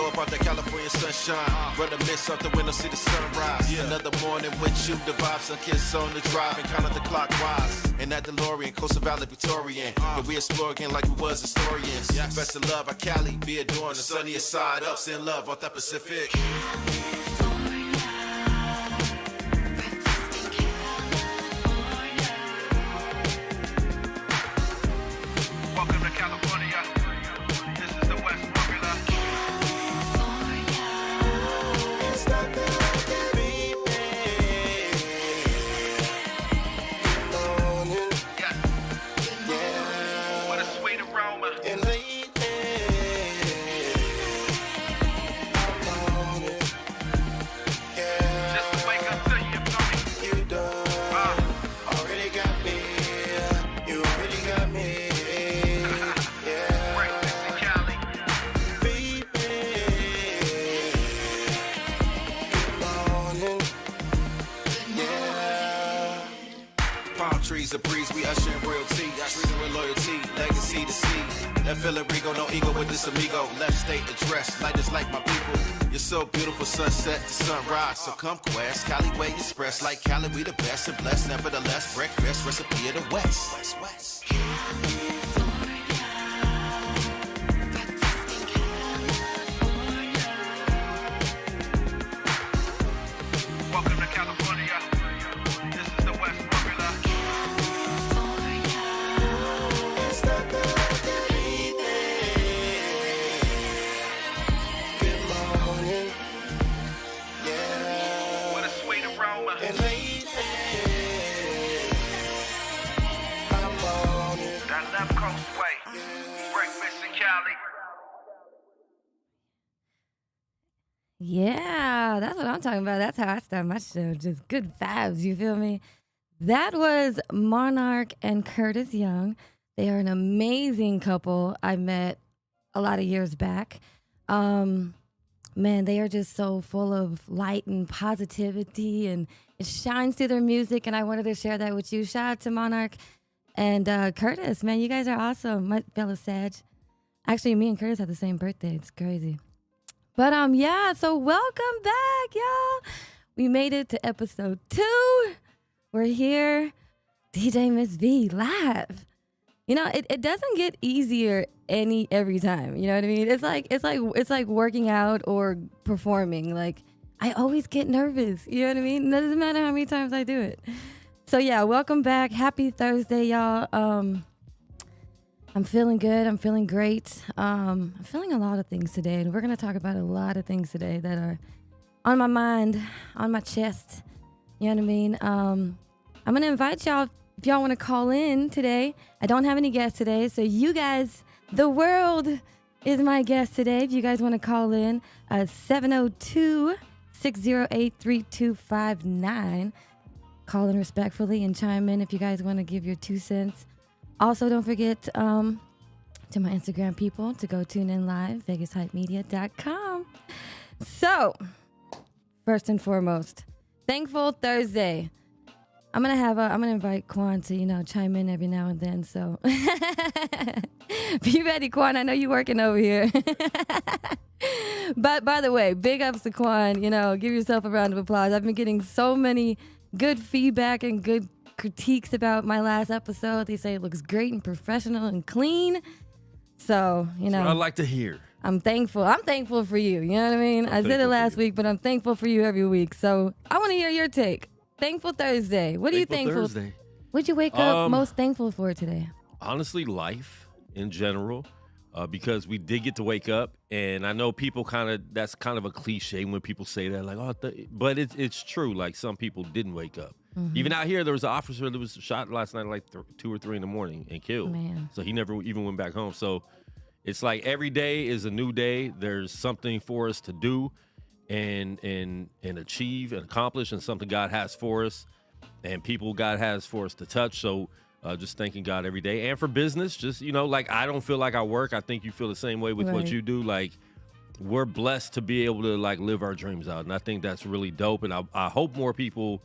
Blow up out that California sunshine. Run the mist out the window, see the sunrise. Another morning with you, the vibes, sun kiss on the drive and count out the clock rise. And that DeLorean, Coastal Valley, Victorian. But we explore again like we was historians. Best of love, our Cali, be adoring the sunniest side up. Send love out that Pacific. A breeze, we usher in royalty, treating with loyalty, legacy to see. That feeling Rigo, no ego with this amigo. Left state address, light is like my people. You're so beautiful, sunset to sunrise. So come quest, Cali way express. Like Cali, we the best and blessed. Nevertheless, breakfast, recipe of the West. West, West. Welcome to California. This is the West Formula. Yeah, that's what I'm talking about. That's how I start my show. Just good vibes, you feel me? That was Monarch and Curtis Young. They are an amazing couple I met a lot of years back. Man, they are just so full of light and positivity, and it shines through their music, and I wanted to share that with you. Shout out to Monarch and Curtis. Man, you guys are awesome, my fellow Sag. Actually, me and Curtis have the same birthday. It's crazy. But yeah, so welcome back, y'all. We made it to episode 2. We're here, DJ Miss V live. You know, it doesn't get easier every time. You know what I mean? It's like working out or performing. Like, I always get nervous. You know what I mean? It doesn't matter how many times I do it. So yeah, welcome back. Happy Thursday, y'all. I'm feeling good. I'm feeling great. I'm feeling a lot of things today, and we're going to talk about a lot of things today that are on my mind, on my chest. You know what I mean? I'm going to invite y'all, if y'all want to call in today. I don't have any guests today, so you guys, the world is my guest today. If you guys want to call in, 702-608-3259. Call in respectfully and chime in if you guys want to give your 2 cents. Also, don't forget to my Instagram people to go tune in live, vegashypemedia.com. So, first and foremost, Thankful Thursday. I'm gonna invite Quan to, chime in every now and then. So, be ready, Quan. I know you're working over here. But by the way, big ups to Quan. Give yourself a round of applause. I've been getting so many good feedback and good critiques about my last episode. They say it looks great and professional and clean. So, That's what I like to hear. I'm thankful. I'm thankful for you. You know what I mean? I said it last week, but I'm thankful for you every week. So I want to hear your take. Thankful Thursday. What are you thankful? Thursday. What'd you wake up most thankful for today? Honestly, life in general. Because we did get to wake up, and I know people that's kind of a cliche when people say that, like, but it's true. Like, some people didn't wake up. Mm-hmm. Even out here, there was an officer that was shot last night at like 2 or 3 in the morning and killed. Man. So he never even went back home. So it's like every day is a new day. There's something for us to do and achieve and accomplish, and something God has for us and people God has for us to touch. So just thanking God every day. And for business, just, like, I don't feel like I work. I think you feel the same way with what you do. Like, we're blessed to be able to, like, live our dreams out. And I think that's really dope. And I hope more people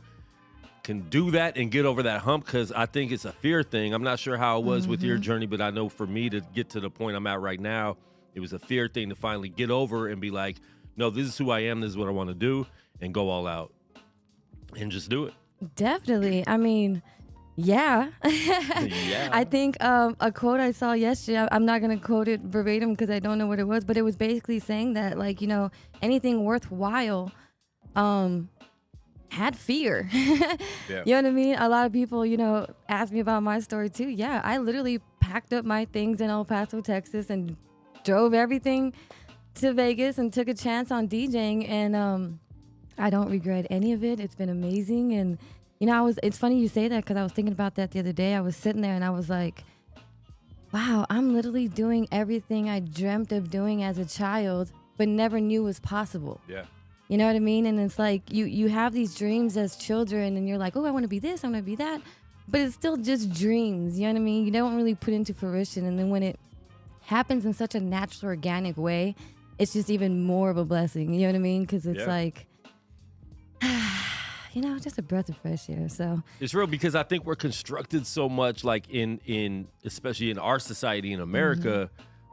can do that and get over that hump, because I think it's a fear thing. I'm not sure how it was with your journey, but I know for me to get to the point I'm at right now, It was a fear thing to finally get over and be like, no, this is who I am. This is what I want to do, and go all out and just do it. Definitely. I mean, yeah. Yeah. I think a quote I saw yesterday, I'm not going to quote it verbatim because I don't know what it was, but it was basically saying that, like, you know, anything worthwhile had fear. Yeah. You know what I mean? A lot of people, you know, ask me about my story too. Yeah, I literally packed up my things in El Paso, Texas, and drove everything to Vegas and took a chance on DJing, and I don't regret any of it. It's been amazing. And you know, it's funny you say that because I was thinking about that the other day. I was sitting there and I was like, wow, I'm literally doing everything I dreamt of doing as a child but never knew was possible. Yeah. You know what I mean? And it's like you have these dreams as children and you're like, oh, I want to be this, I want to be that, but it's still just dreams. You know what I mean? You don't really put into fruition, and then when it happens in such a natural, organic way, it's just even more of a blessing. You know what I mean? Because it's like, you know, just a breath of fresh air. So it's real, because I think we're constructed so much, like in especially in our society in America,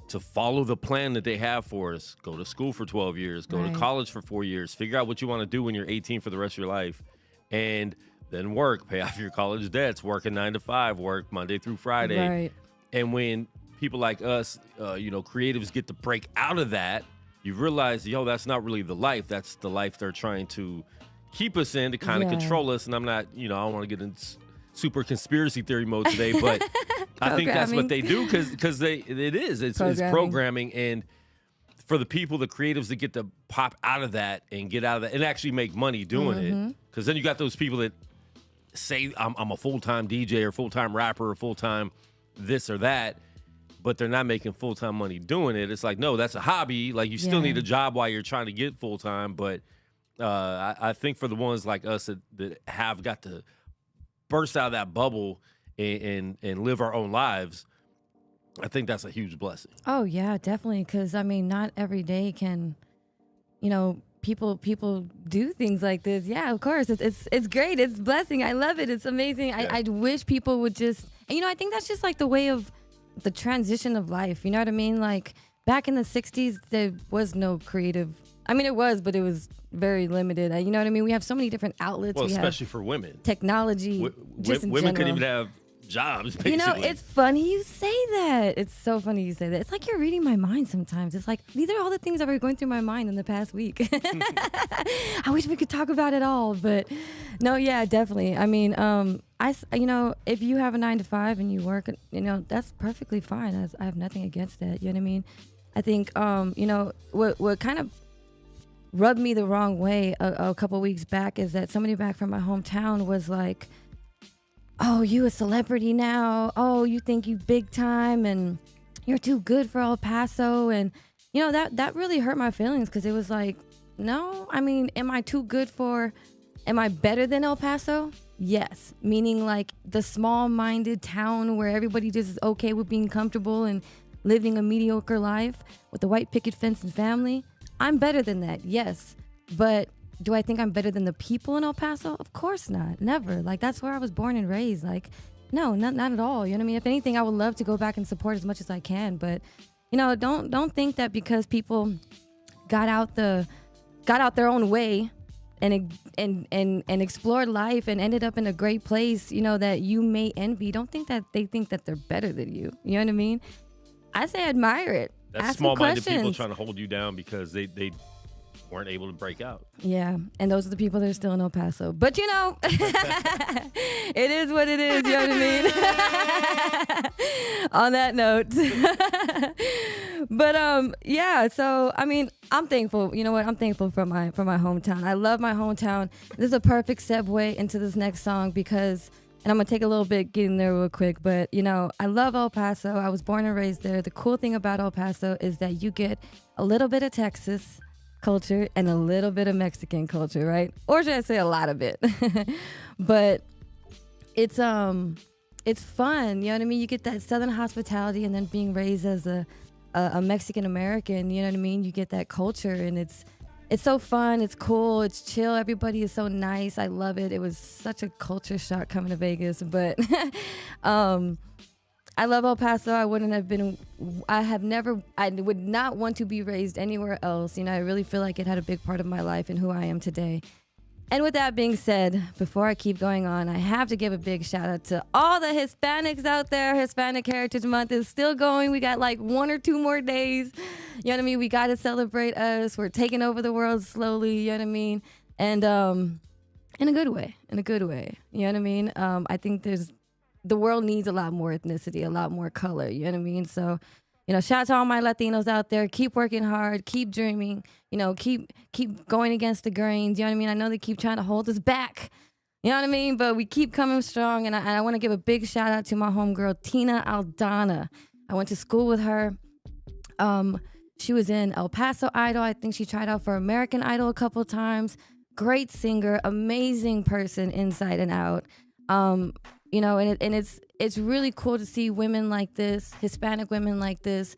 to follow the plan that they have for us. Go to school for 12 years, go to college for 4 years, figure out what you want to do when you're 18 for the rest of your life, and then work, pay off your college debts, work a 9 to 5, work Monday through Friday. Right. And when people like us, you know, creatives get to break out of that, you realize, yo, that's not really the life. That's the life they're trying to keep us in, to kind of control us. And I'm not, you know, I don't want to get in super conspiracy theory mode today, but I think that's what they do, because it's programming. And for the people, the creatives that get to pop out of that and get out of that and actually make money doing it, because then you got those people that say I'm a full-time DJ or full-time rapper or full-time this or that, but they're not making full-time money doing it. It's like, no, that's a hobby. Like, you still need a job while you're trying to get full-time. But I think for the ones like us that have got to burst out of that bubble and live our own lives, I think that's a huge blessing. Oh, yeah, definitely. Because, I mean, not every day can, you know, people do things like this. Yeah, of course. It's great. It's a blessing. I love it. It's amazing. Yeah. I wish people would just, and, you know, I think that's just like the way of the transition of life. You know what I mean? Like, back in the 60s, there was no creative. I mean, it was, but it was very limited. You know what I mean? We have so many different outlets. Well, especially for women. Technology. Women couldn't even have jobs, basically. You know, it's funny you say that. It's so funny you say that. It's like you're reading my mind sometimes. It's like, these are all the things that were going through my mind in the past week. I wish we could talk about it all, but no, yeah, definitely. I mean, you know, if you have a 9 to 5 and you work, you know, that's perfectly fine. I have nothing against that. You know what I mean? I think, you know, what kind of rubbed me the wrong way a couple weeks back is that somebody back from my hometown was like, oh, you a celebrity now? Oh, you think you big time and you're too good for El Paso? And, you know, that really hurt my feelings, because it was like, no, I mean, am I better than El Paso? Yes. Meaning like the small-minded town where everybody just is okay with being comfortable and living a mediocre life with a white picket fence and family. I'm better than that, yes. But do I think I'm better than the people in El Paso? Of course not. Never. Like, that's where I was born and raised. Like, no, not at all. You know what I mean? If anything, I would love to go back and support as much as I can. But, you know, don't think that because people got out their own way and explored life and ended up in a great place, you know, that you may envy. Don't think that they think that they're better than you. You know what I mean? I say admire it. That's small-minded people trying to hold you down because they weren't able to break out. Yeah, and those are the people that are still in El Paso. But, you know, it is what it is, you know what I mean? On that note. But, yeah, so, I mean, I'm thankful. You know what? I'm thankful for my hometown. I love my hometown. This is a perfect segue into this next song because, and I'm going to take a little bit getting there real quick, but, you know, I love El Paso. I was born and raised there. The cool thing about El Paso is that you get a little bit of Texas culture and a little bit of Mexican culture, right? Or should I say a lot of it? But it's fun, you know what I mean? You get that Southern hospitality, and then being raised as a Mexican American, you know what I mean? You get that culture, and it's so fun, it's cool, it's chill, everybody is so nice. I love it. It was such a culture shock coming to Vegas, but I love El Paso. I would not want to be raised anywhere else. I really feel like it had a big part of my life and who I am today. And with that being said, before I keep going on, I have to give a big shout out to all the Hispanics out there. Hispanic Heritage Month is still going. We got like 1 or 2 more days. You know what I mean? We got to celebrate us. We're taking over the world slowly. You know what I mean? And in a good way. You know what I mean? I think the world needs a lot more ethnicity, a lot more color. You know what I mean? So, shout out to all my Latinos out there. Keep working hard. Keep dreaming. Keep going against the grains. You know what I mean? I know they keep trying to hold us back. You know what I mean? But we keep coming strong. And I want to give a big shout out to my homegirl, Tina Aldana. I went to school with her. She was in El Paso Idol. I think she tried out for American Idol a couple times. Great singer, amazing person inside and out. And it's really cool to see women like this, Hispanic women like this,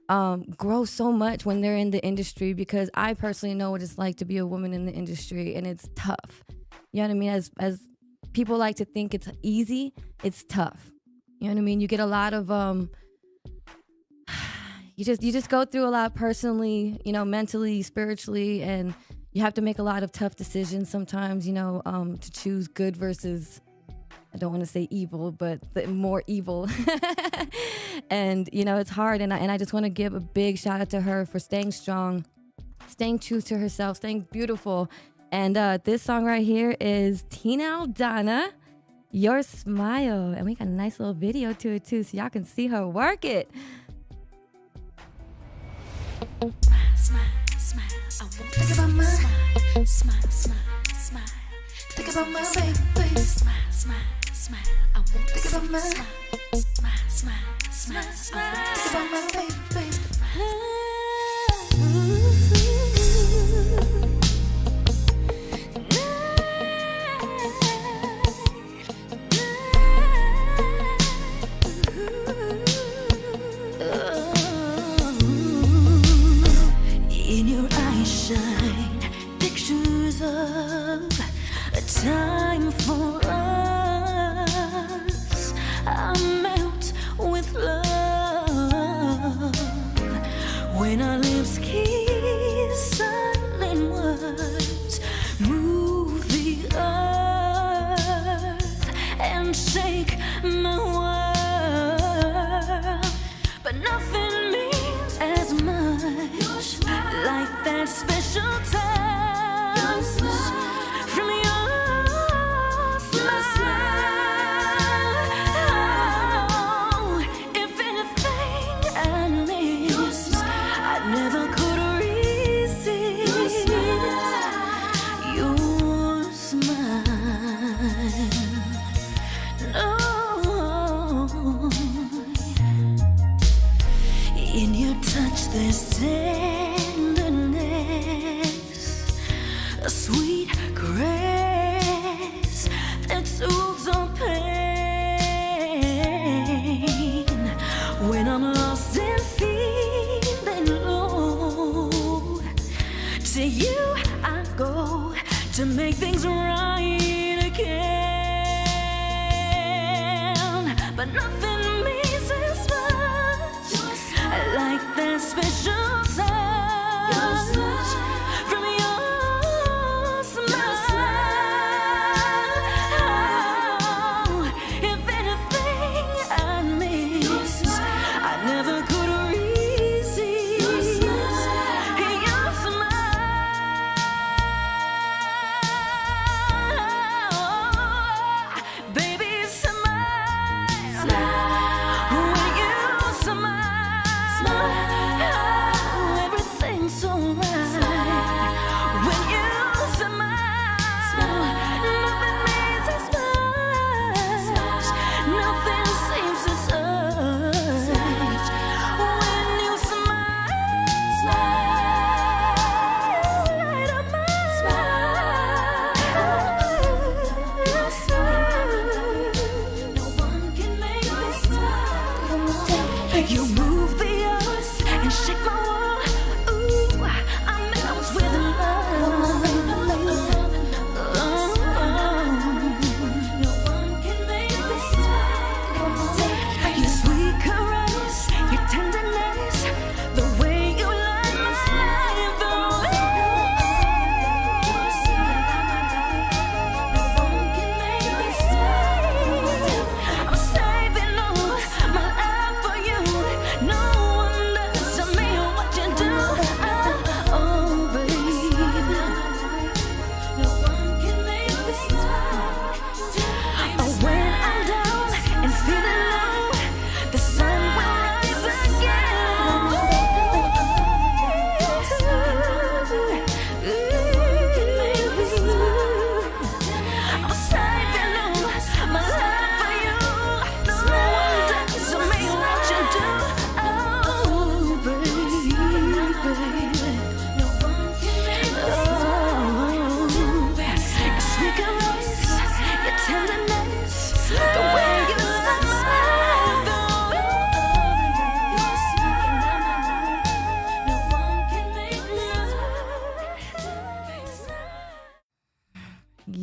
grow so much when they're in the industry, because I personally know what it's like to be a woman in the industry, and it's tough. You know what I mean? As people like to think it's easy, it's tough. You know what I mean? You get a lot of you just go through a lot personally, mentally, spiritually, and you have to make a lot of tough decisions sometimes, to choose good versus, I don't want to say evil, but the more evil. And, it's hard. And I just want to give a big shout out to her for staying strong, staying true to herself, staying beautiful. And this song right here is Tina Aldana, Your Smile. And we got a nice little video to it too, so y'all can see her work it. Smile, smile. I won't think about my smile, smile, smile. Think about my baby. Smile, smile, smile. I won't think about my smile, smile, smile. Think about my baby. In your eyes shine pictures of a time for us. I melt with love when our lips kiss. Silent words move the earth and shake my world, but nothing means as much like that special touch from your smile. If anything I miss, I never could resist your smile. No. In your touch there's tenderness, a sweet caress that soothes our pain. When I'm lost and feeling low, to you I go to make things right again. But nothing means as much like that special touch from your smile. If anything I miss, I never could resist your smile. Baby, smile when you smile.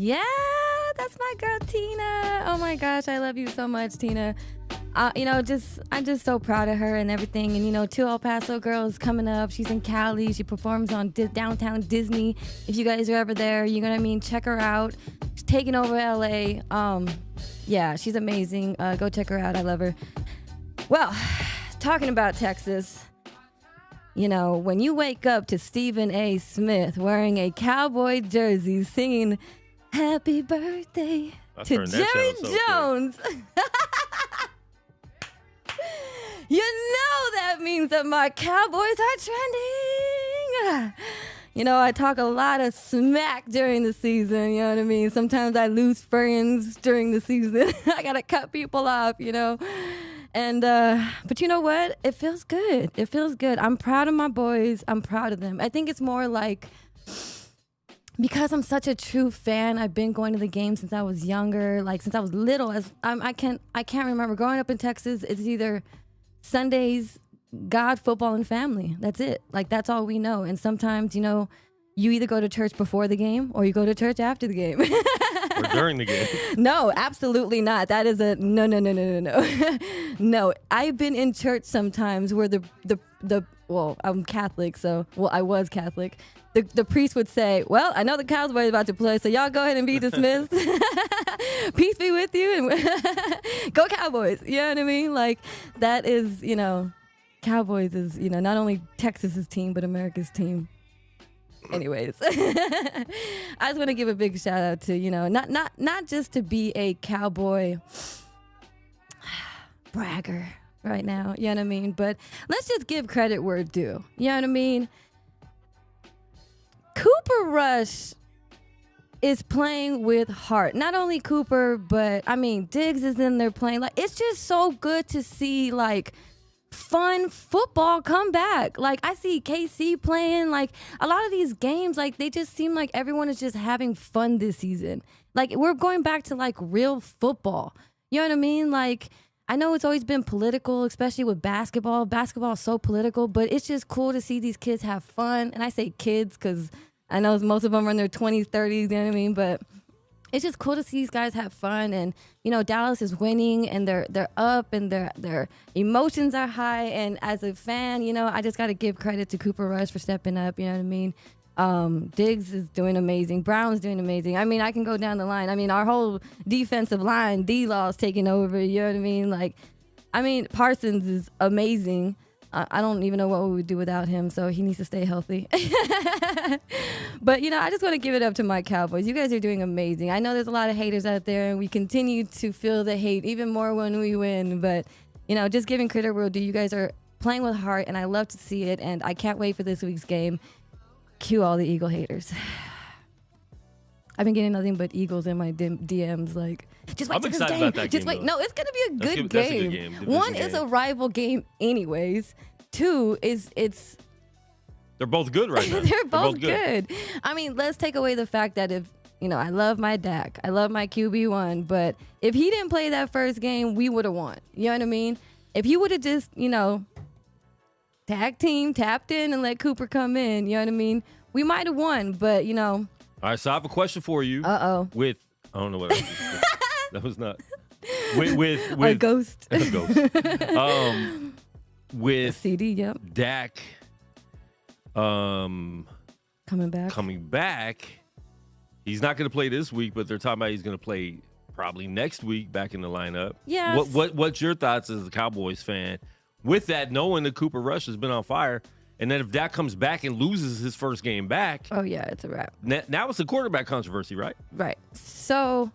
Yeah, that's my girl Tina. Oh my gosh, I love you so much, Tina. I'm just so proud of her and everything. And Two El Paso girls coming up. She's in Cali. She performs on downtown Disney. If you guys are ever there, you know what I mean. Check her out. She's taking over LA. Yeah, she's amazing. Go check her out. I love her. Well, talking about Texas. When you wake up to Stephen A. Smith wearing a cowboy jersey, singing "Happy Birthday" to Jerry Jones. That means that my Cowboys are trending. I talk a lot of smack during the season, you know what I mean? Sometimes I lose friends during the season. I got to cut people off, And, but you know what? It feels good. It feels good. I'm proud of my boys. I'm proud of them. I think it's more like, because I'm such a true fan, I've been going to the game since I was younger, like since I was little. I can't remember. Growing up in Texas, it's either Sundays, God, football, and family. That's it. Like, that's all we know. And sometimes, you either go to church before the game or you go to church after the game. Or during the game. No, absolutely not. That is a no. No, I've been in church sometimes where well, I'm Catholic, so, I was Catholic. The priest would say, well, I know the Cowboys are about to play, so y'all go ahead and be dismissed. Peace be with you, and go Cowboys. You know what I mean? Like, that is, Cowboys is, not only Texas's team, but America's team. Anyways, I just want to give a big shout out to, not just to be a Cowboy bragger right now, you know what I mean? But let's just give credit where it's due. You know what I mean? Cooper Rush is playing with heart. Not only Cooper, but Diggs is in there playing. Like, it's just so good to see fun football come back. Like, I see KC playing. Like, a lot of these games, they just seem like everyone is just having fun this season. Like, we're going back to real football. You know what I mean? Like, I know it's always been political, especially with basketball. Basketball is so political, but it's just cool to see these kids have fun. And I say kids because I know most of them are in their 20s, 30s, you know what I mean? But it's just cool to see these guys have fun. And, Dallas is winning and they're up and their emotions are high. And as a fan, I just got to give credit to Cooper Rush for stepping up, you know what I mean? Diggs is doing amazing. Brown's doing amazing. I can go down the line. Our whole defensive line, D-Law's taking over, you know what I mean? Parsons is amazing. I don't even know what we would do without him, so he needs to stay healthy. But, I just want to give it up to my Cowboys. You guys are doing amazing. I know there's a lot of haters out there, and we continue to feel the hate even more when we win. But, just giving credit where due. You guys are playing with heart, and I love to see it, and I can't wait for this week's game. Cue all the Eagle haters. I've been getting nothing but Eagles in my DMs. Like, just wait I'm for this excited game. about that Just game, wait. though. No, it's gonna be a good That's a game. good game. One Division is a rival game, anyways. Two is it's. They're both good right now. They're both good. Let's take away the fact that if I love my Dak, I love my QB1, but if he didn't play that first game, we would have won. You know what I mean? If he would have just tag team tapped in and let Cooper come in, you know what I mean? We might have won, but All right, so I have a question for you. With I don't know what else. That was not with a ghost. A ghost. With a CD, yep. Dak coming back. He's not going to play this week, but they're talking about he's going to play probably next week back in the lineup. Yes. What's your thoughts as a Cowboys fan with that, knowing that Cooper Rush has been on fire? And then if Dak comes back and loses his first game back. Oh, yeah, it's a wrap. Now it's a quarterback controversy, right? Right. So,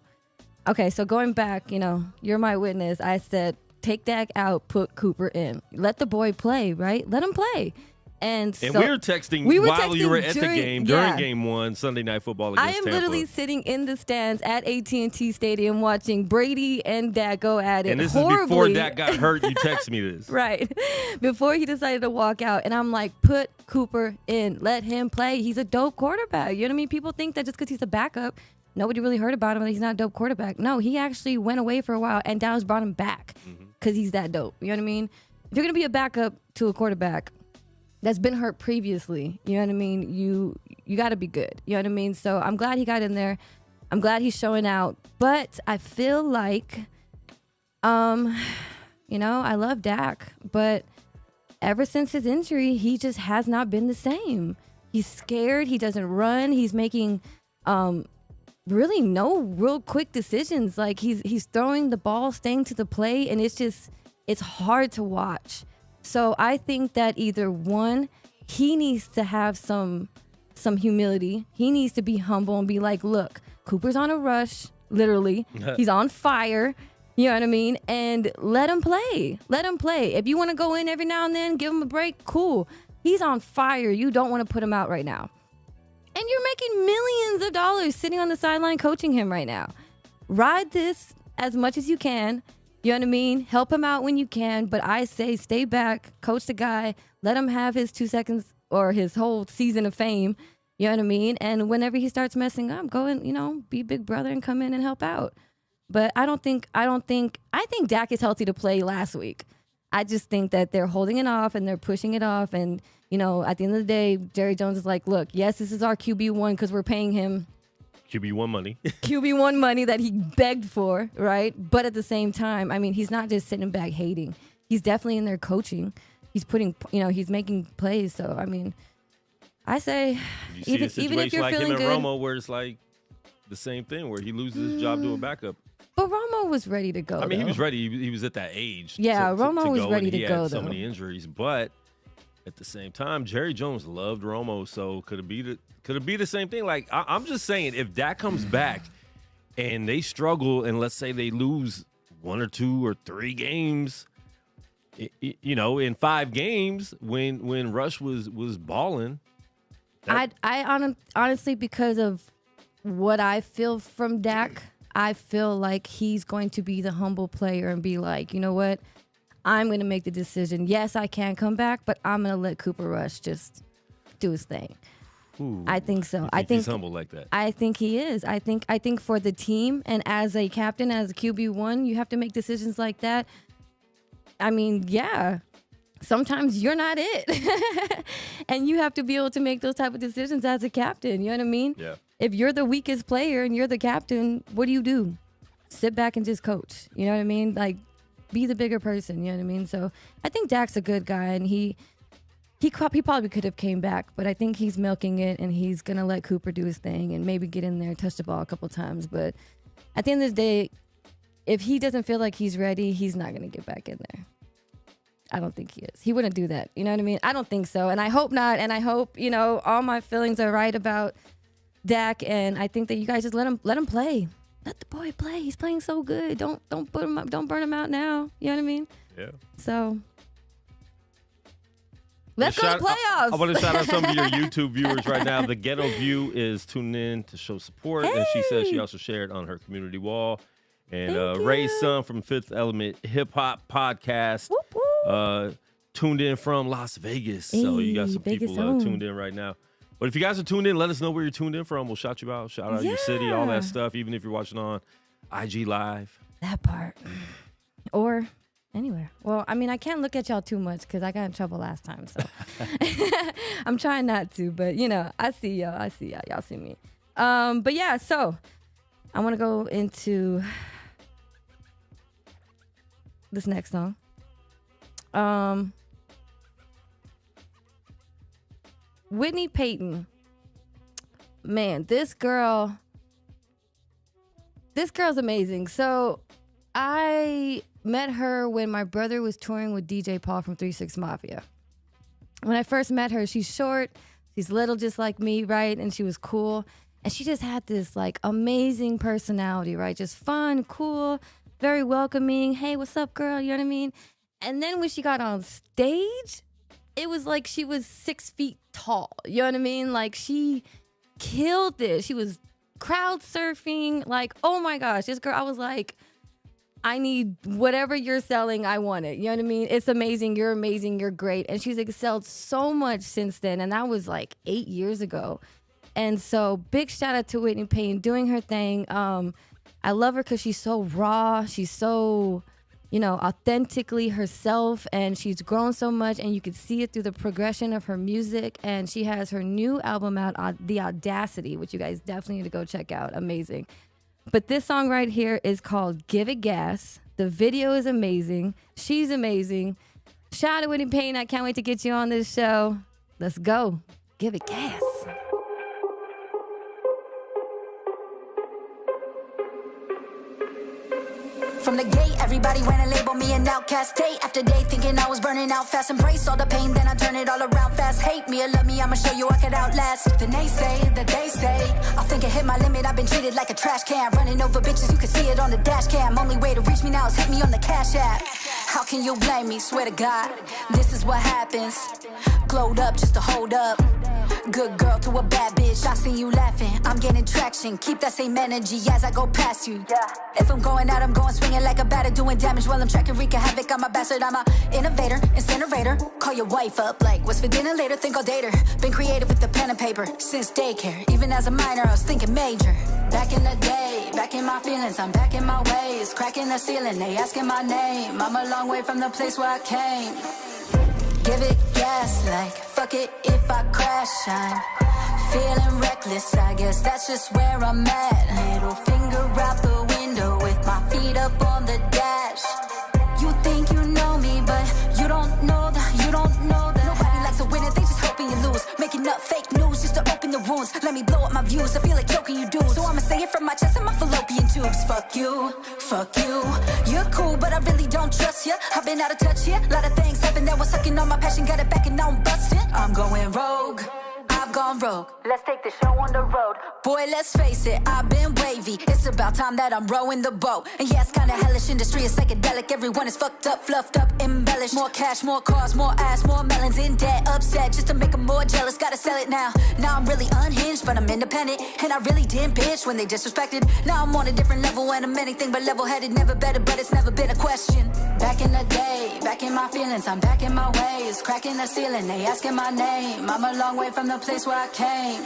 okay, so going back, you're my witness. I said, take Dak out, put Cooper in. Let the boy play, right? Let him play. And so we were texting while you were at the game during Game 1, Sunday Night Football against Tampa. I am literally sitting in the stands at AT&T Stadium watching Brady and Dak go at it. And this horribly. is before Dak got hurt. You text me this. Right. Before he decided to walk out. And I'm like, put Cooper in. Let him play. He's a dope quarterback. You know what I mean? People think that just because he's a backup, nobody really heard about him, that he's not a dope quarterback. No, he actually went away for a while, and Dallas brought him back because he's that dope. You know what I mean? If you're going to be a backup to a quarterback that's been hurt previously, you know what I mean? You got to be good. You know what I mean? So I'm glad he got in there. I'm glad he's showing out. But I feel like, I love Dak, but ever since his injury, he just has not been the same. He's scared. He doesn't run. He's making really no real quick decisions. Like he's throwing the ball, staying to the play, and it's hard to watch. So I think that either one, he needs to have some humility. He needs to be humble and be like, look, Cooper's on a rush, literally. He's on fire. You know what I mean? And let him play. Let him play. If you want to go in every now and then, give him a break, cool. He's on fire. You don't want to put him out right now. And you're making millions of dollars sitting on the sideline coaching him right now. Ride this as much as you can. You know what I mean? Help him out when you can. But I say stay back, coach the guy, let him have his 2 seconds or his whole season of fame. You know what I mean? And whenever he starts messing up, go and, be big brother and come in and help out. But I think Dak is healthy to play last week. I just think that they're holding it off and they're pushing it off. And, at the end of the day, Jerry Jones is like, look, yes, this is our QB1 because we're paying him QB1 money. QB1 money that he begged for, right? But at the same time, I mean, he's not just sitting back hating. He's definitely in there coaching. He's putting, he's making plays. So, I mean, I say, even if you're like feeling him and good. Romo, where it's like the same thing, where he loses his job to a backup. But Romo was ready to go. I mean, though. he was ready. He was at that age. Yeah, Romo to was go, ready and to he go, had so though. many injuries, but at the same time, Jerry Jones loved Romo, so could it be the same thing? Like I'm just saying, if Dak comes back and they struggle, and let's say they lose 1 or 2 or 3 games, in 5 games when Rush was balling. Honestly, because of what I feel from Dak, I feel like he's going to be the humble player and be like, you know what? I'm going to make the decision. Yes, I can come back, but I'm going to let Cooper Rush just do his thing. Ooh, I think so. I think he's humble like that. I think he is. I think for the team and as a captain, as a QB1, you have to make decisions like that. I mean, yeah. Sometimes you're not it. And you have to be able to make those type of decisions as a captain. You know what I mean? Yeah. If you're the weakest player and you're the captain, what do? Sit back and just coach. You know what I mean? Like, be the bigger person. You know what I mean? So I think Dak's a good guy, and he probably could have came back, but I think he's milking it, and he's going to let Cooper do his thing and maybe get in there, touch the ball a couple times. But at the end of the day, if he doesn't feel like he's ready, he's not going to get back in there. I don't think he is. He wouldn't do that. You know what I mean? I don't think so. And I hope not. And I hope, all my feelings are right about Dak. And I think that you guys just let him play. Let the boy play. He's playing so good. Don't put him up. Don't burn him out now. You know what I mean? Yeah. So let's go to playoffs. I want to shout out some of your YouTube viewers right now. The Ghetto View is tuning in to show support. Hey. And she says she also shared on her community wall. And Thank Ray's you. son from Fifth Element Hip Hop Podcast Whoop, whoop. tuned in from Las Vegas. So you got some Vegas people home. tuned in right now. But if you guys are tuned in, let us know where you're tuned in from. We'll shout you out, shout out your city, all Yeah. that stuff, even if you're watching on IG Live. That part. Or anywhere. Well, I mean, I can't look at y'all too much because I got in trouble last time. So I'm trying not to. But, I see y'all. Y'all see me. But, yeah, so I want to go into this next song. Whitney Peyton. Man, this girl's amazing. So I met her when my brother was touring with DJ Paul from 3 6 Mafia. When I first met her, she's short, she's little just like me, right? And she was cool. And she just had this like amazing personality, right? Just fun, cool, very welcoming. Hey, what's up, girl? You know what I mean? And then when she got on stage, it was like she was 6 feet tall. You know what I mean? Like she killed this. She was crowd surfing. Like, oh my gosh, this girl, I was like, I need whatever you're selling, I want it. You know what I mean? It's amazing. You're great. And she's excelled so much since then. And that was like 8 years ago. And so big shout out to Whitney Peyton doing her thing. I love her because she's so raw. She's so authentically herself, and she's grown so much, and you could see it through the progression of her music. And she has her new album out, The Audacity, which you guys definitely need to go check out. Amazing. But this song right here is called Give It Gas. The video is amazing. She's amazing. Shout out to Whitney Peyton. I can't wait to get you on this show. Let's go. Give it gas. From the gate, everybody went and labeled me an outcast. Day after day, thinking I was burning out fast. Embrace all the pain, then I turn it all around fast. Hate me or love me, I'ma show you I could outlast. The naysay, that they say, I think I hit my limit. I've been treated like a trash can, running over bitches, you can see it on the dash cam. Only way to reach me now is hit me on the Cash App. How can you blame me? Swear to God, this is what happens. Glowed up just to hold up. Good girl to a bad bitch, I see you laughing. I'm getting traction, keep that same energy as I go past you. If I'm going out, I'm going swinging like a batter, doing damage while I'm tracking, wreaking havoc. I'm a bastard, I'm a innovator, incinerator. Call your wife up like, what's for dinner later? Think I'll date her. Been creative with the pen and paper since daycare. Even as a minor, I was thinking major. Back in the day, back in my feelings, I'm back in my ways. Cracking the ceiling, they asking my name. I'm a long way from the place where I came. Give it gas like, fuck it if I crash. I'm feeling reckless, I guess that's just where I'm at. Middle finger out the window with my feet up on the dash. You think you know me, but you don't know that, you don't know that. Nobody likes a winner, they just hoping you lose. Making up fake news just to open the wounds. Let me blow up my views, I feel like joking you do. So I'ma say it from my chest and my fallopian tubes. Fuck you, fuck you. You're cool, but I really don't trust you. I've been out of touch here, lot of things happened that was sucking on my passion. Got it back and now I'm busting. I'm going rogue, I've gone rogue. Let's take the show on the road. Boy, let's face it, I've been wavy. It's about time that I'm rowing the boat. And yeah, it's kinda hellish, industry is psychedelic. Everyone is fucked up, fluffed up, embellished. More cash, more cars, more ass, more melons in debt. Upset just to make them more jealous, gotta sell it now. Now I'm really unhinged, but I'm independent. And I really didn't bitch when they disrespected. Now I'm on a different level and I'm anything but level-headed. Never better, but it's never been a question. Back in the day, back in my feelings, I'm back in my ways. Cracking the ceiling, they asking my name. I'm a long way from the place where I came.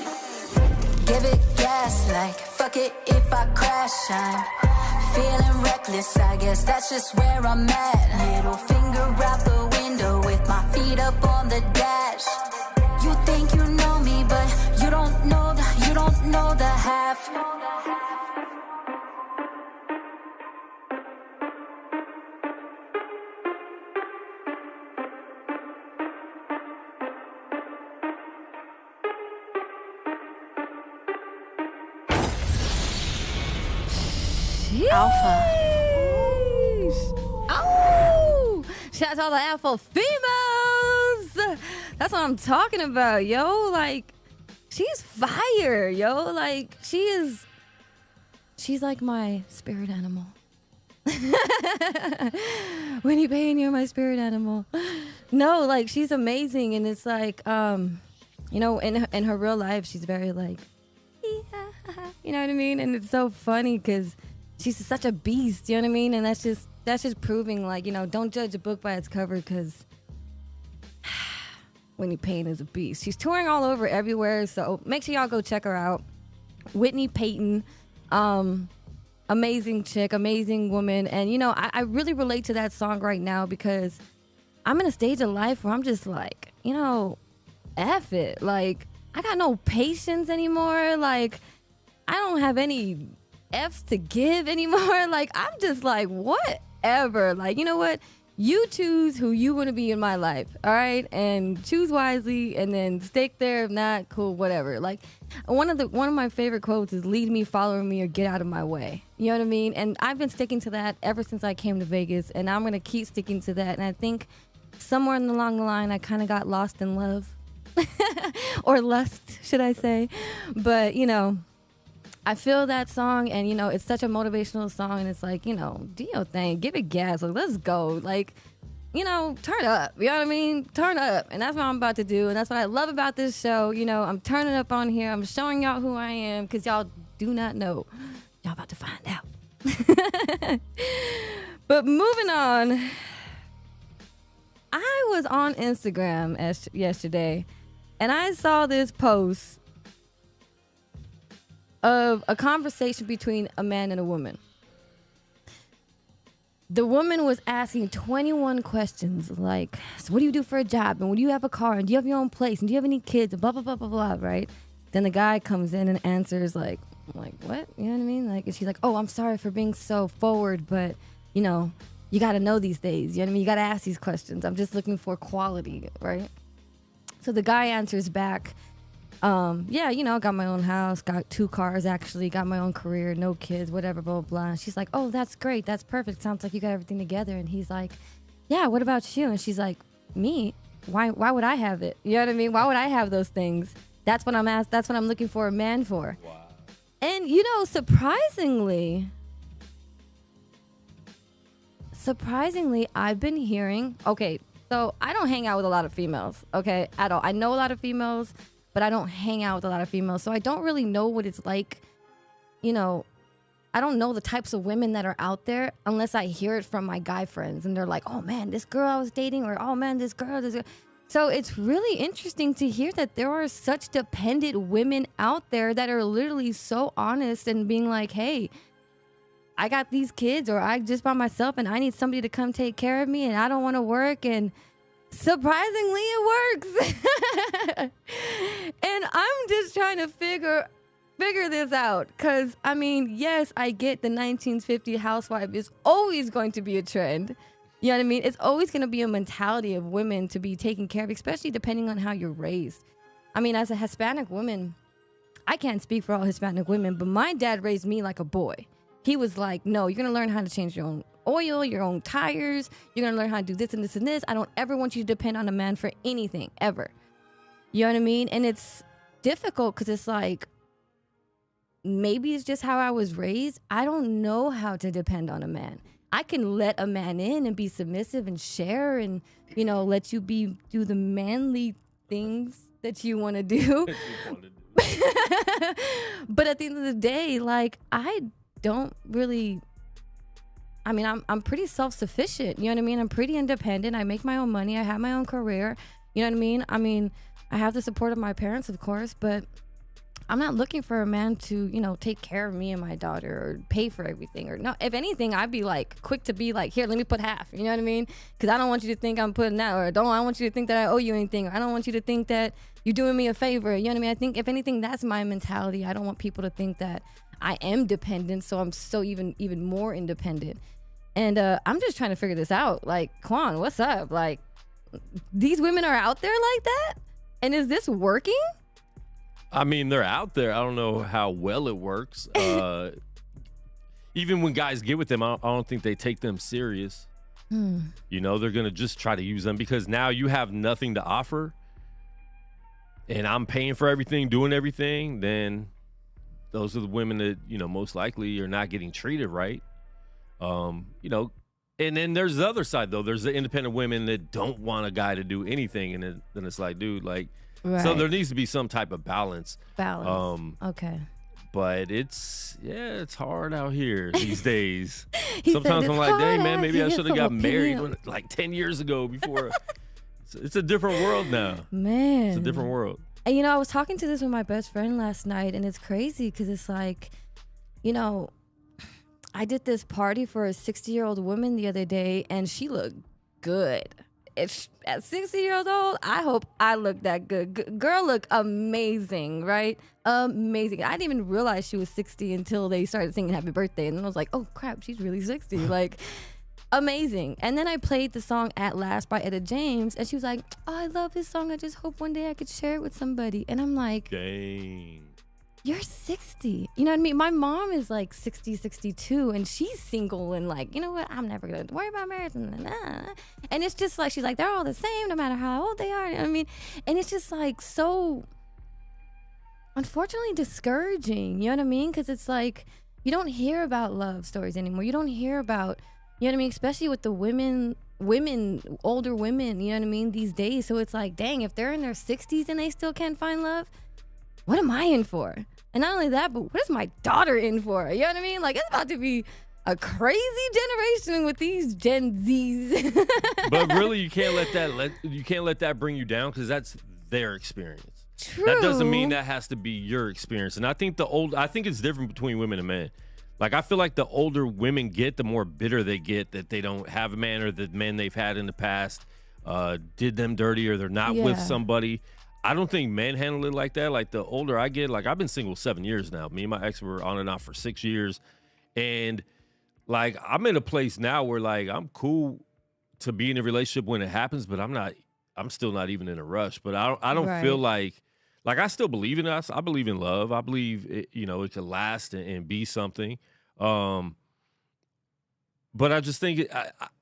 Give it gas like, fuck it if I crash. I'm feeling reckless, I guess that's just where I'm at. Middle finger out the window with my feet up on the dash. You think you know me, but you don't know the half. Alpha. Oh! Shout out to all the alpha females. That's what I'm talking about, yo. Like, she's fire, yo. Like, she's like my spirit animal. Whitney Peyton, you're my spirit animal. No, like, she's amazing. And it's like, in her real life, she's very like, you know what I mean? And it's so funny because she's such a beast, you know what I mean? And that's just proving, like, don't judge a book by its cover, because Whitney Peyton is a beast. She's touring all over everywhere, so make sure y'all go check her out. Whitney Peyton, amazing chick, amazing woman. And, I really relate to that song right now because I'm in a stage of life where I'm just like, F it. Like, I got no patience anymore. Like, I don't have any F's to give anymore. Like, I'm just like, whatever. Like, you know what? You choose who you want to be in my life, all right? And choose wisely, and then stick there. If not, cool, whatever. Like, one of my favorite quotes is "Lead me, follow me, or get out of my way." You know what I mean? And I've been sticking to that ever since I came to Vegas, and I'm gonna keep sticking to that. And I think somewhere along the line, I kind of got lost in love, or lust, should I say? But I feel that song, and it's such a motivational song, and it's like, do your thing, give it gas, like, let's go, like, turn up, you know what I mean? Turn up, and that's what I'm about to do, and that's what I love about this show. I'm turning up on here, I'm showing y'all who I am, because y'all do not know. Y'all about to find out. But moving on, I was on Instagram yesterday, and I saw this post of a conversation between a man and a woman. The woman was asking 21 questions, like, so what do you do for a job? And do you have a car? And do you have your own place? And do you have any kids? And blah, blah, blah, blah, blah, right? Then the guy comes in and answers like, what? You know what I mean? Like, and she's like, oh, I'm sorry for being so forward, but, you know, you got to know these days. You know what I mean? You got to ask these questions. I'm just looking for quality, right? So the guy answers back, yeah, you know, got my own house, got 2 cars, actually, got my own career, no kids, whatever, blah, blah, blah. And she's like, oh, that's great. That's perfect. Sounds like you got everything together. And he's like, yeah, what about you? And she's like, me? Why would I have it? You know what I mean? Why would I have those things? That's what I'm asked. That's what I'm looking for a man for. Wow. And, you know, surprisingly, I've been hearing, okay, so I don't hang out with a lot of females, okay, at all. I know a lot of females, but I don't hang out with a lot of females. So I don't really know what it's like, you know, I don't know the types of women that are out there unless I hear it from my guy friends. And they're like, oh, man, this girl I was dating, or, oh, man, this girl. So it's really interesting to hear that there are such dependent women out there that are literally so honest and being like, hey, I got these kids, or I just by myself and I need somebody to come take care of me and I don't want to work. And surprisingly, it works. And I'm just trying to figure this out. Because, I mean, yes, I get the 1950 housewife is always going to be a trend. You know what I mean? It's always going to be a mentality of women to be taken care of, especially depending on how you're raised. I mean, as a Hispanic woman, I can't speak for all Hispanic women, but my dad raised me like a boy. He was like, no, you're going to learn how to change your own oil, your own tires. You're going to learn how to do this and this and this. I don't ever want you to depend on a man for anything, ever. You know what I mean? And it's difficult because it's like, maybe it's just how I was raised. I don't know how to depend on a man. I can let a man in and be submissive and share and, you know, let you do the manly things that you want to do. But at the end of the day, like, I don't really, I mean, I'm pretty self-sufficient. You know what I mean? I'm pretty independent. I make my own money. I have my own career. You know what I mean? I mean, I have the support of my parents, of course, but I'm not looking for a man to, you know, take care of me and my daughter or pay for everything. Or no, if anything, I'd be like quick to be like, here, let me put half. You know what I mean? Because I don't want you to think I'm putting that, or I don't want you to think that I owe you anything. Or I don't want you to think that you're doing me a favor. You know what I mean? I think if anything, that's my mentality. I don't want people to think that I am dependent, so I'm so even more independent. And I'm just trying to figure this out. Like, Quan, what's up? Like, these women are out there like that? And is this working? I mean, they're out there. I don't know how well it works. Even when guys get with them, I don't think they take them serious. You know, they're going to just try to use them because now you have nothing to offer. And I'm paying for everything, doing everything. Then those are the women that, you know, most likely are not getting treated right. You know, and then there's the other side, though. There's the independent women that don't want a guy to do anything. And then it's like, dude, like, right. So there needs to be some type of balance. Okay. But it's hard out here these days. Sometimes I'm like, dang, man, maybe I should have got married like 10 years ago before. It's a different world now. Man. It's a different world. And, you know, I was talking to this with my best friend last night, and it's crazy because it's like, you know, I did this party for a 60-year-old woman the other day, and she looked good. If at 60 years old, I hope I look that good. Girl look amazing, right? Amazing. I didn't even realize she was 60 until they started singing happy birthday. And then I was like, oh, crap, she's really 60. Like, amazing. And then I played the song At Last by Etta James. And she was like, oh, I love this song. I just hope one day I could share it with somebody. And I'm like, dang. You're 60. You know what I mean? My mom is like 60, 62, and she's single and like, you know what? I'm never going to worry about marriage. And it's just like, she's like, they're all the same no matter how old they are. You know what I mean? And it's just like so, unfortunately, discouraging. You know what I mean? Because it's like, you don't hear about love stories anymore. You don't hear about, you know what I mean? Especially with the women, older women, you know what I mean? These days. So it's like, dang, if they're in their 60s and they still can't find love, what am I in for? And not only that, but what is my daughter in for? You know what I mean? Like, it's about to be a crazy generation with these Gen Zs. But really, you can't let that bring you down because that's their experience. True. That doesn't mean that has to be your experience. And I think it's different between women and men. Like, I feel like the older women get, the more bitter they get that they don't have a man, or the men they've had in the past did them dirty, or they're not with somebody. I don't think men handle it like that. Like, the older I get, like, I've been single 7 years now. Me and my ex were on and off for 6 years. And, like, I'm in a place now where, like, I'm cool to be in a relationship when it happens, but I'm still not even in a rush. But I don't feel like I still believe in us. I believe in love. I believe it, it can last and be something. But I just think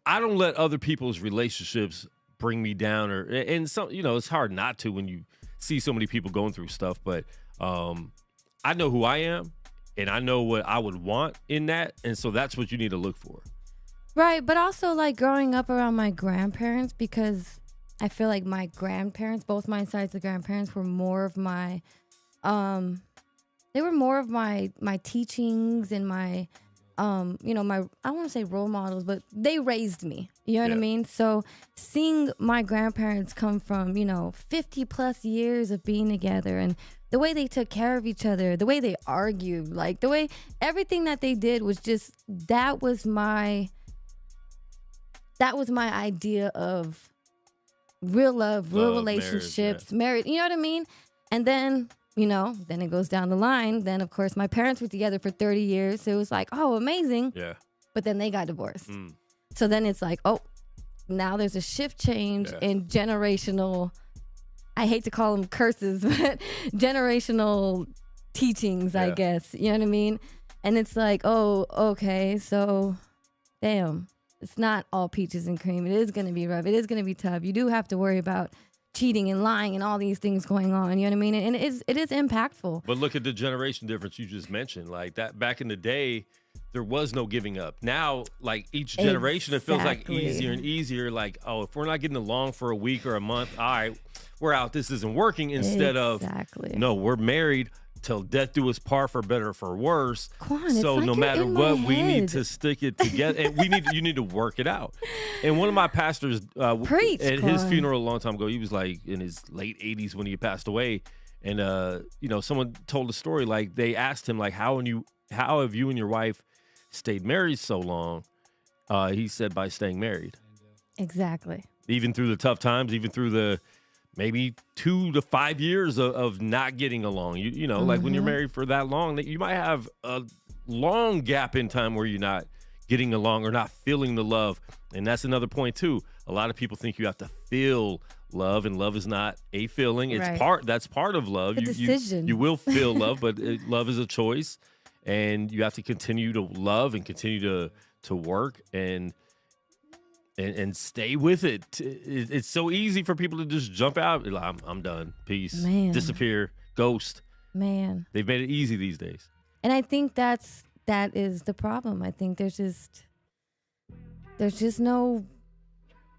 I don't let other people's relationships bring me down, and some, it's hard not to when you see so many people going through stuff. But I know who I am, and I know what I would want in that, and so that's what you need to look for. Right, but also, like, growing up around my grandparents, because I feel like my grandparents, both my sides of grandparents, were more of my, they were more of my teachings and my, my, I don't want to say role models, but they raised me. You know what I mean? So seeing my grandparents come from, 50 plus years of being together, and the way they took care of each other, the way they argued, like the way everything that they did was just, that was my idea of real love, real relationships, marriage, you know what I mean? And then, then it goes down the line. Then, of course, my parents were together for 30 years. So it was like, oh, amazing. Yeah. But then they got divorced. So then it's like, oh, now there's a shift change in generational, I hate to call them curses, but generational teachings, I guess. You know what I mean? And it's like, oh, okay, so damn. It's not all peaches and cream. It is going to be rough. It is going to be tough. You do have to worry about cheating and lying and all these things going on. You know what I mean? And it is impactful. But look at the generation difference you just mentioned. Like, that back in the day, there was no giving up. Now, like, each generation, it feels like easier and easier. Like, oh, if we're not getting along for a week or a month, all right, we're out. This isn't working. Instead of, no, we're married till death do us part, for better or for worse. Quan, so like no matter what, we need to head. stick it together, and you need to work it out. And one of my pastors Preach, at Quan. his funeral a long time ago, he was like in his late 80s when he passed away, and someone told a story, like they asked him, like, how have you and your wife stayed married so long? He said, by staying married. Exactly. Even through the tough times, even through the maybe 2 to 5 years of not getting along. Like when you're married for that long, that you might have a long gap in time where you're not getting along or not feeling the love. And that's another point too. A lot of people think you have to feel love, and love is not a feeling. It's that's part of love. A decision. You will feel love, but love is a choice, and you have to continue to love and continue to work and stay with it. It's so easy for people to just jump out. Like, I'm done. Peace. Man. Disappear. Ghost. Man. They've made it easy these days. And I think that is the problem. I think there's just no,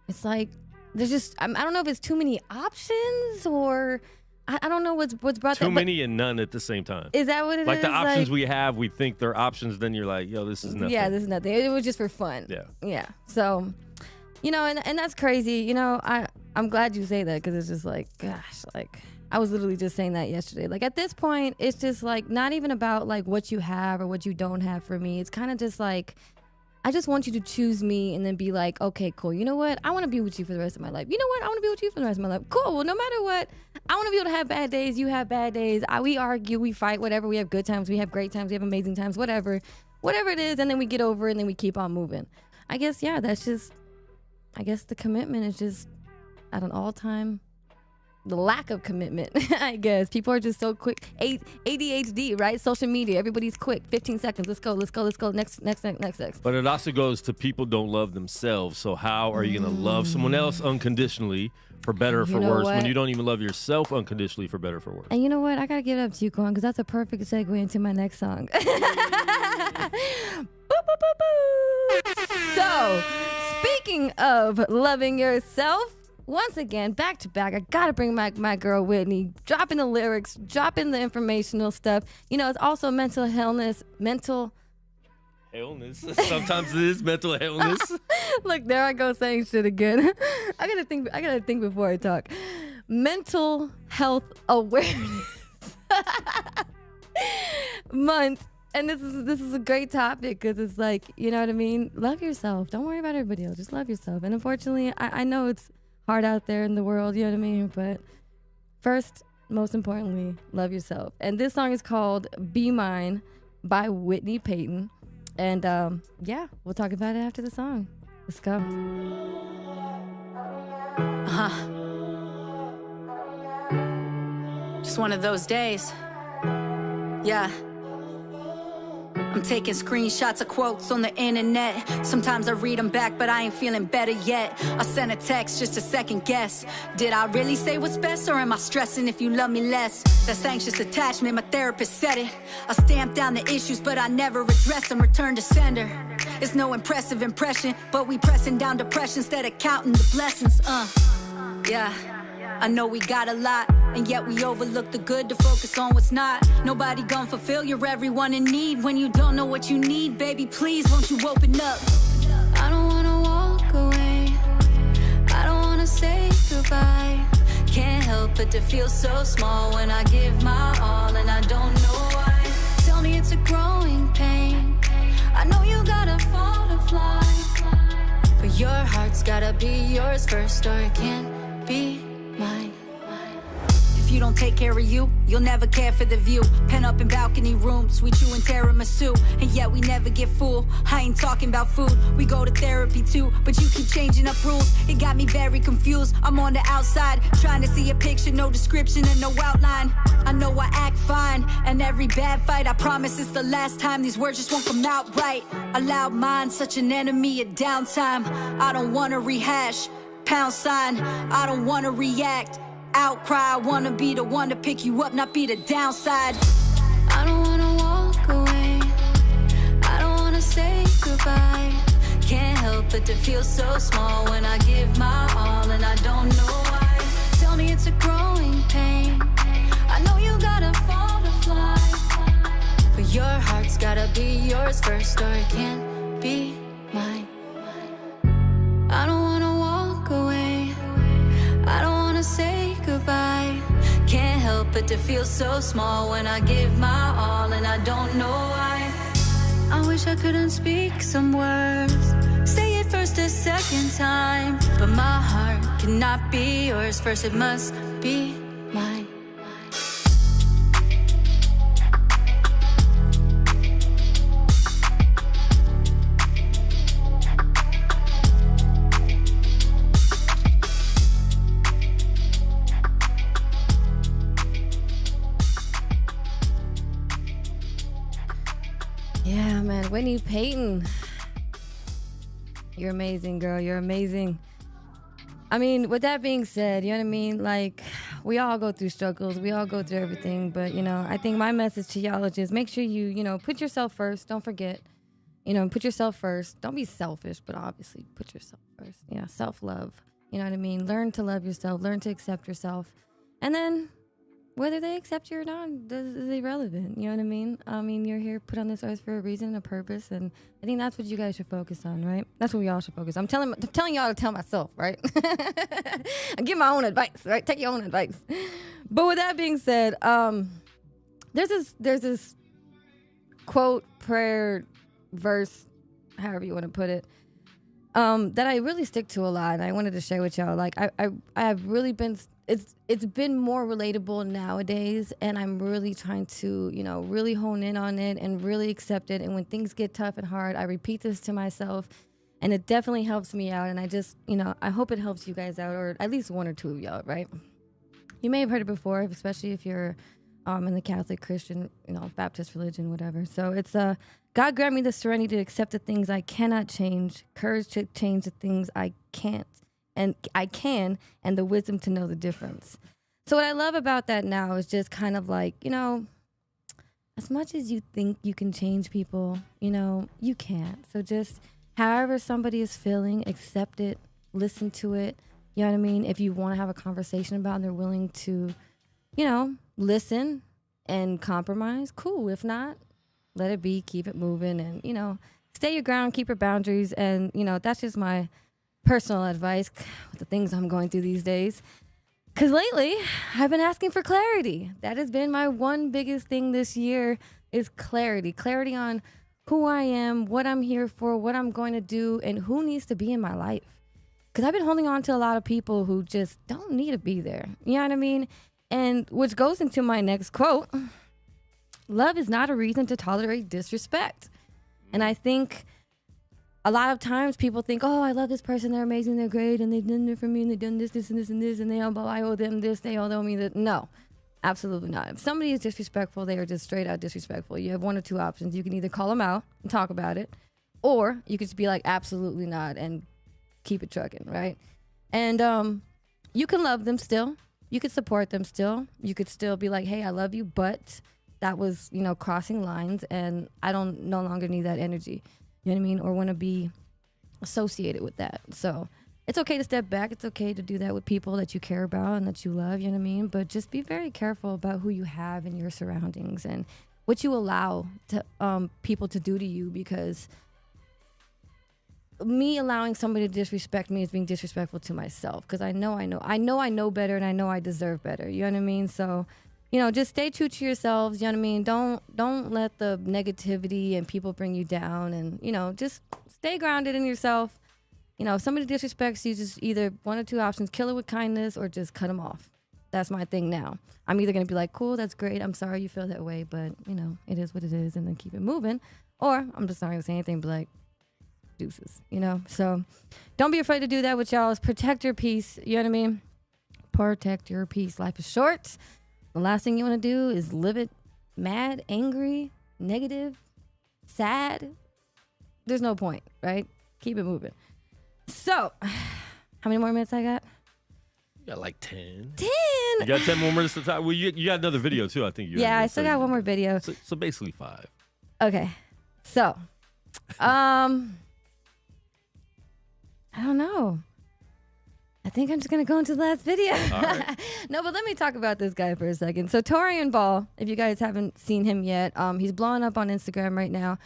it's like, there's just, I don't know if it's too many options, or I don't know what's brought too many and none at the same time. Is that what it is? Like the options we have, we think they're options. Then you're like, yo, this is nothing. Yeah, this is nothing. It was just for fun. Yeah. Yeah. So, and that's crazy. I'm glad you say that, because it's just like, gosh, like I was literally just saying that yesterday. Like, at this point, it's just like not even about like what you have or what you don't have for me. It's kind of just like, I just want you to choose me and then be like, okay, cool. You know what? I want to be with you for the rest of my life. You know what? I want to be with you for the rest of my life. Cool. Well, no matter what, I want to be able to have bad days. You have bad days. We argue, we fight, whatever. We have good times. We have great times. We have amazing times, whatever it is. And then we get over it, and then we keep on moving. I guess, the commitment is just at an all-time, the lack of commitment, I guess. People are just so quick. ADHD, right? Social media, everybody's quick. 15 seconds. Let's go. Next. But it also goes to people don't love themselves. So how are you going to love someone else unconditionally, for better or for worse, when you don't even love yourself unconditionally, for better or for worse? And you know what? I got to give it up to you, Quan, because that's a perfect segue into my next song. Boop, boop, boop, boop. So, speaking of loving yourself, once again, back to back, I gotta bring back my girl Whitney, dropping the lyrics, dropping the informational stuff. It's also mental illness. Sometimes it is mental illness. Look, there I go saying shit again. I gotta think before I talk. Mental health awareness month And this is a great topic because it's like, you know what I mean? Love yourself. Don't worry about everybody else. Just love yourself. And unfortunately, I know it's hard out there in the world, you know what I mean? But first, most importantly, love yourself. And this song is called Be Mine by Whitney Peyton. And yeah, we'll talk about it after the song. Let's go. Just one of those days. Yeah. I'm taking screenshots of quotes on the internet. Sometimes I read them back, but I ain't feeling better yet. I sent a text just to second guess. Did I really say what's best, or am I stressing if you love me less? That's anxious attachment, my therapist said it. I stamped down the issues, but I never address them. Return to sender. It's no impressive impression, but we pressing down depression instead of counting the blessings. Yeah. I know we got a lot, and yet we overlook the good to focus on what's not. Nobody gon' fulfill your everyone in need. When you don't know what you need, baby, please won't you open up? I don't wanna walk away, I don't wanna say goodbye. Can't help but to feel so small when I give my all and I don't know why. Tell me it's a growing pain, I know you gotta fall to fly, but your heart's gotta be yours first, or it can't be mine. If you don't take care of you, you'll never care for the view. Pen up in balcony rooms, we chew and tiramisu, and yet we never get full. I ain't talking about food, we go to therapy too, but you keep changing up rules. It got me very confused. I'm on the outside, trying to see a picture, no description and no outline. I know I act fine, and every bad fight, I promise it's the last time. These words just won't come out right. A loud mind, such an enemy at downtime. I don't wanna rehash. Pound sign, I don't wanna react. Outcry, I wanna be the one to pick you up, not be the downside. I don't wanna walk away, I don't wanna say goodbye. Can't help but to feel so small when I give my all and I don't know why. Tell me it's a growing pain, I know you gotta fall to fly, but your heart's gotta be yours first, or it can't be mine. I don't wanna walk away, I don't wanna say goodbye. Can't help but to feel so small when I give my all and I don't know why. I wish I couldn't speak some words, say it first a second time, but my heart cannot be yours first, it must be mine. Yeah, man. Whitney Peyton. You're amazing, girl. You're amazing. I mean, with that being said, you know what I mean? Like, we all go through struggles. We all go through everything. But, you know, I think my message to y'all is just make sure you know, put yourself first. Don't forget. You know, put yourself first. Don't be selfish, but obviously put yourself first. You know, self-love. You know what I mean? Learn to love yourself. Learn to accept yourself. And then whether they accept you or not is irrelevant. You know what I mean? I mean, you're here put on this earth for a reason and a purpose, and I think that's what you guys should focus on, right? That's what we all should focus on. I'm telling y'all to tell myself, right? I give my own advice, right? Take your own advice. But with that being said, there's this quote, prayer, verse, however you want to put it, that I really stick to a lot, and I wanted to share with y'all. Like, I've really been. It's been more relatable nowadays, and I'm really trying to, you know, really hone in on it and really accept it. And when things get tough and hard, I repeat this to myself, and it definitely helps me out. And I just, you know, I hope it helps you guys out, or at least one or two of y'all, right? You may have heard it before, especially if you're in the Catholic, Christian, you know, Baptist religion, whatever. So it's God grant me the serenity to accept the things I cannot change, courage to change the things I can't. And I can, and the wisdom to know the difference. So what I love about that now is just kind of like, you know, as much as you think you can change people, you know, you can't. So just however somebody is feeling, accept it, listen to it. You know what I mean? If you want to have a conversation about it and they're willing to, you know, listen and compromise, cool. If not, let it be, keep it moving, and, you know, stay your ground, keep your boundaries. And, you know, that's just my personal advice with the things I'm going through these days. Because lately, I've been asking for clarity. That has been my one biggest thing this year is clarity. Clarity on who I am, what I'm here for, what I'm going to do, and who needs to be in my life. Because I've been holding on to a lot of people who just don't need to be there. You know what I mean? And which goes into my next quote. Love is not a reason to tolerate disrespect. And I think a lot of times people think, oh, I love this person. They're amazing. They're great. And they've done it for me. And they've done this, this, and this, and this. And they all, I owe them this. They all owe me that. No, absolutely not. If somebody is disrespectful, they are just straight out disrespectful. You have one or two options. You can either call them out and talk about it, or you could just be like, absolutely not, and keep it trucking, right? And you can love them still. You could support them still. You could still be like, hey, I love you, but that was, crossing lines, and I don't no longer need that energy. You know what I mean? Or want to be associated with that. So it's okay to step back. It's okay to do that with people that you care about and that you love, you know what I mean? But just be very careful about who you have in your surroundings and what you allow to people to do to you, because me allowing somebody to disrespect me is being disrespectful to myself, because I know better, and I know I deserve better. You know what I mean? So, just stay true to yourselves. You know what I mean? Don't let the negativity and people bring you down, and, just stay grounded in yourself. If somebody disrespects you, just either one or two options: kill it with kindness, or just cut them off. That's my thing now. I'm either going to be like, cool, that's great. I'm sorry you feel that way, but, it is what it is, and then keep it moving. Or I'm just not going to say anything, but like, deuces, So don't be afraid to do that with y'all. Protect your peace. You know what I mean? Protect your peace. Life is short. The last thing you want to do is live it mad, angry, negative, sad. There's no point, right? Keep it moving. So, how many more minutes I got? You got like 10. 10. You got 10 more minutes to talk. Well, you got another video too, I think. I still got one more video. So basically 5. Okay. So, I don't know. I think I'm just going to go into the last video. All right. No, but let me talk about this guy for a second. So Torrian Ball, if you guys haven't seen him yet, he's blowing up on Instagram right now.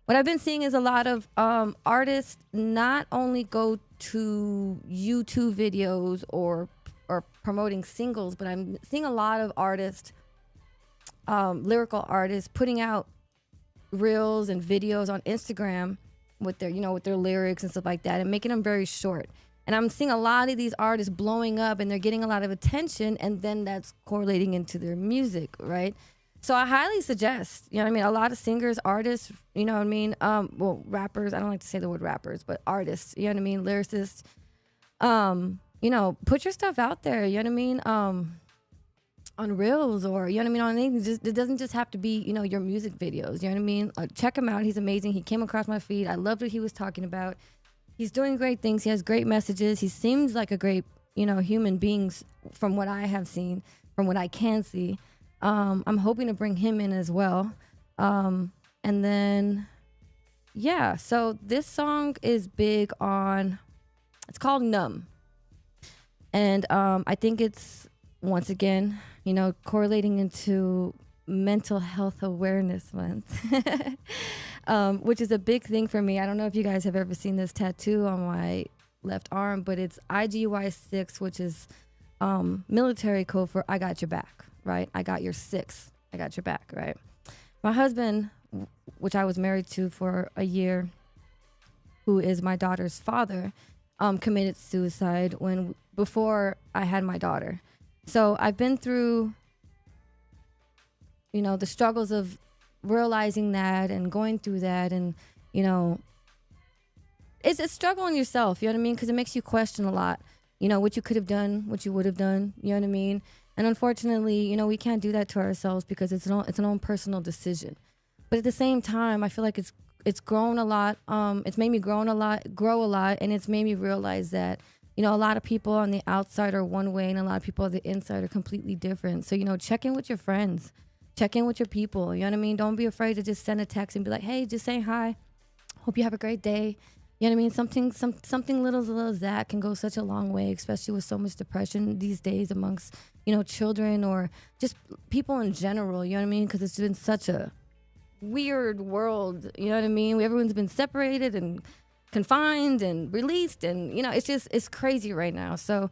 What I've been seeing is a lot of artists not only go to YouTube videos or promoting singles, but I'm seeing a lot of artists, lyrical artists, putting out reels and videos on Instagram with their, with their lyrics and stuff like that, and making them very short. And I'm seeing a lot of these artists blowing up, and they're getting a lot of attention, and then that's correlating into their music, right? So I highly suggest, a lot of singers, artists, rappers, I don't like to say the word rappers, but artists, lyricists, put your stuff out there, on reels, or, on anything. It doesn't just have to be, your music videos, check him out. He's amazing. He came across my feed. I loved what he was talking about. He's doing great things. He has great messages. He seems like a great, human being from what I have seen, from what I can see. I'm hoping to bring him in as well. And then, so this song is big on, it's called Numb. And I think it's, once again, correlating into Mental Health Awareness Month, which is a big thing for me. I don't know if you guys have ever seen this tattoo on my left arm, but it's IGY6, which is military code for I got your back, right? I got your 6. I got your back, right? My husband, which I was married to for a year, who is my daughter's father, committed suicide before I had my daughter. So I've been through, the struggles of realizing that and going through that, and, it's a struggle in yourself, you know what I mean? Because it makes you question a lot, what you could have done, what you would have done, you know what I mean? And unfortunately, we can't do that to ourselves because it's an own personal decision. But at the same time, I feel like it's grown a lot. It's made me grow a lot, and it's made me realize that, a lot of people on the outside are one way, and a lot of people on the inside are completely different. So, check in with your friends. Check in with your people. You know what I mean? Don't be afraid to just send a text and be like, hey, just saying hi. Hope you have a great day. You know what I mean? Something little as that can go such a long way, especially with so much depression these days amongst, children or just people in general. You know what I mean? Because it's been such a weird world. You know what I mean? Everyone's been separated and confined and released, and it's crazy right now. So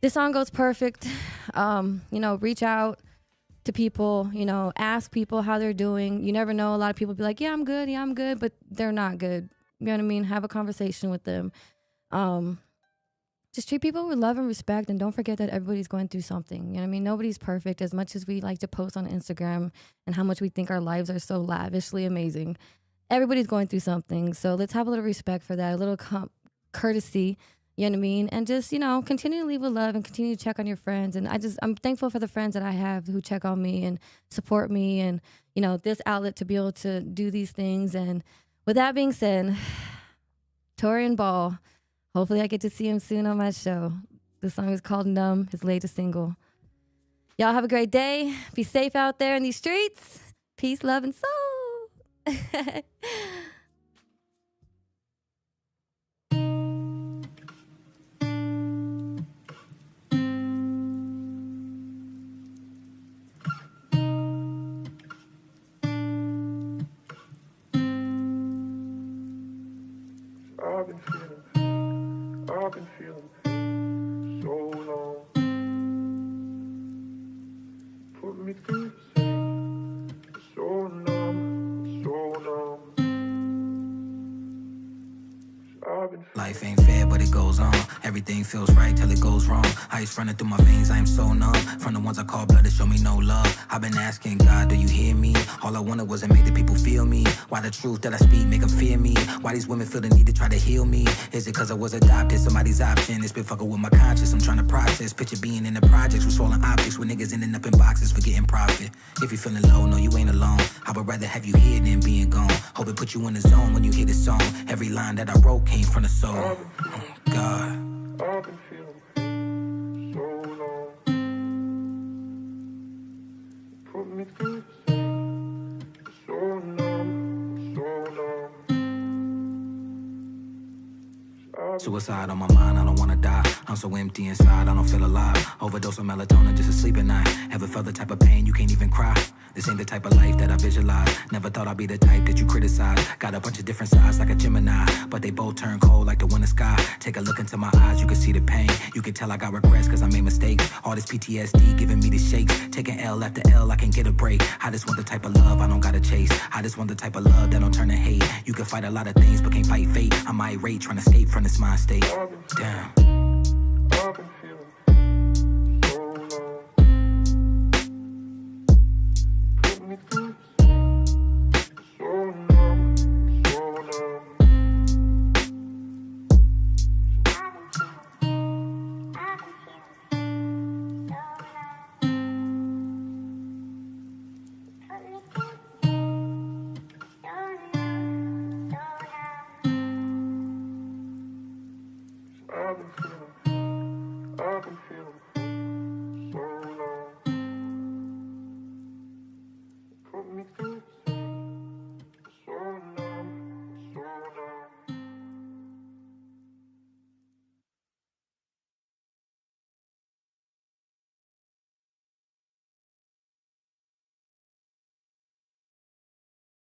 this song goes perfect. Reach out, to people, you know, ask people how they're doing. You never know. A lot of people be like, yeah, I'm good, but they're not good. You know what I mean? Have a conversation with them. Just treat people with love and respect, and don't forget that everybody's going through something. You know what I mean? Nobody's perfect. As much as we like to post on Instagram and how much we think our lives are so lavishly amazing, everybody's going through something. So let's have a little respect for that, a little courtesy, you know what I mean? And just, you know, continue to leave with love and continue to check on your friends. And I'm thankful for the friends that I have who check on me and support me, and, you know, this outlet to be able to do these things. And with that being said, Torrian Ball, hopefully I get to see him soon on my show. The song is called Numb, his latest single. Y'all have a great day. Be safe out there in these streets. Peace, love, and soul. I've been feeling pain so long. Put me through the same. So numb, so numb. I've been Life ain't fair, but it goes on. Everything feels right till it goes wrong. Ice running through my veins, I am so numb. From the ones I call blood, they show me no love. I've been asking God, do you hear me? All I wanted was to make the people feel me. Why the truth that I speak make them fear me? Why these women feel the need to try to heal me? Is it cause I was adopted, somebody's option? It's been fucking with my conscience, I'm trying to process. Picture being in the projects with swollen optics, with niggas ending up in boxes for getting profit. If you're feeling low, no, you ain't alone. I would rather have you here than being gone. Hope it put you in the zone when you hear this song. Every line that I wrote came from the soul. Oh, God. I've been feeling pain so long. Put me through the same. So numb, so numb. Suicide on my mind, I don't wanna die. I'm so empty inside, I don't feel alive. Overdose of melatonin just to sleep at night. Ever felt the type of pain you can't even cry? This ain't the type of life that I visualize. Never thought I'd be the type that you criticize. Got a bunch of different sides like a Gemini, but they both turn cold like the winter sky. Take a look into my eyes, you can see the pain. You can tell I got regrets cause I made mistakes. All this PTSD giving me the shakes. Taking L after L, I can get a break. I just want the type of love I don't gotta chase. I just want the type of love that don't turn to hate. You can fight a lot of things but can't fight fate. I'm irate trying to escape from this mind state. Damn. I've been feeling pain so long. Put me through the same. So numb, so numb. I've been feeling